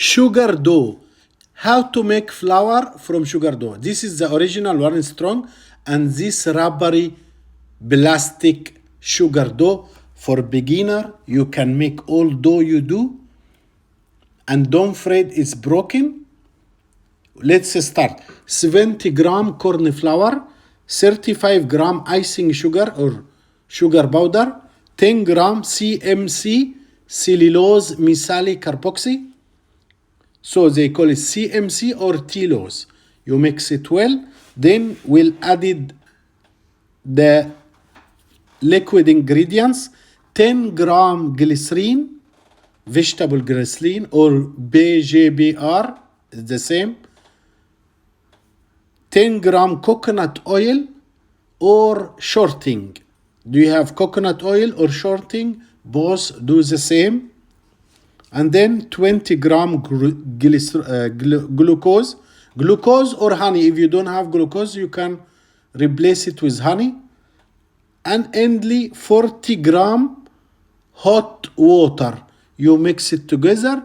Sugar dough. How to make flour from sugar dough. This is the original one, strong, and this rubbery plastic sugar dough. For beginner, you can make all dough you do, and don't afraid it's broken. Let's start. 70 gram corn flour, 35 gram icing sugar or sugar powder, 10 gram CMC, cellulose methyl carboxy. So they call it CMC or Cellulose. You mix it well. Then we'll add the liquid ingredients. 10 gram glycerin, vegetable glycerin or BGBR, is the same. 10 gram coconut oil or shortening. Do you have coconut oil or shortening? Both do the same. And then 20 gram glucose. Glucose or honey. If you don't have glucose, you can replace it with honey. And only 40 gram hot water. You mix it together.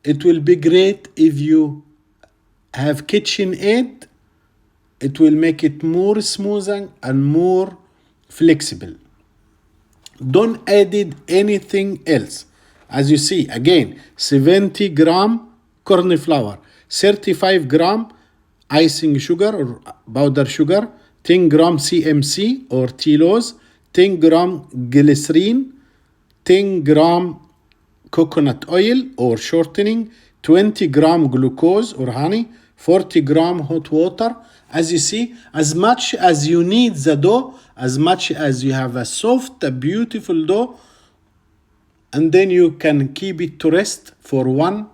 It will be great if you have KitchenAid. It will make it more smooth and more flexible. Don't add anything else. As you see, again, 70 gram corn flour, 35 gram icing sugar or powder sugar, 10 gram CMC or Cellulose, 10 gram glycerin, 10 gram coconut oil or shortening, 20 gram glucose or honey, 40 gram hot water. As you see, as much as you need the dough, as much as you have a soft, beautiful dough, and then you can keep it to rest for 1-2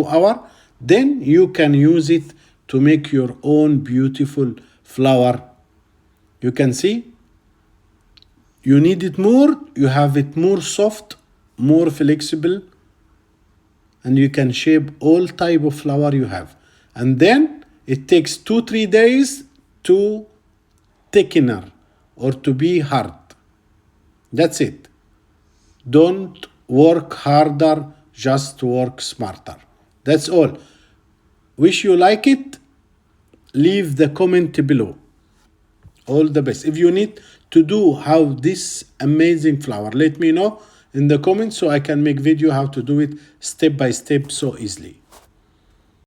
hours. Then you can use it to make your own beautiful flour. You can see, you need it more, you have it more soft, more flexible, and you can shape all type of flour you have. And then it takes 2-3 days to thickener or to be hard. That's it. Don't work harder, just work smarter. That's all. Wish you like it. Leave the comment below. All the best. If you need to do how this amazing flour, let me know in the comments so I can make video how to do it step by step so easily.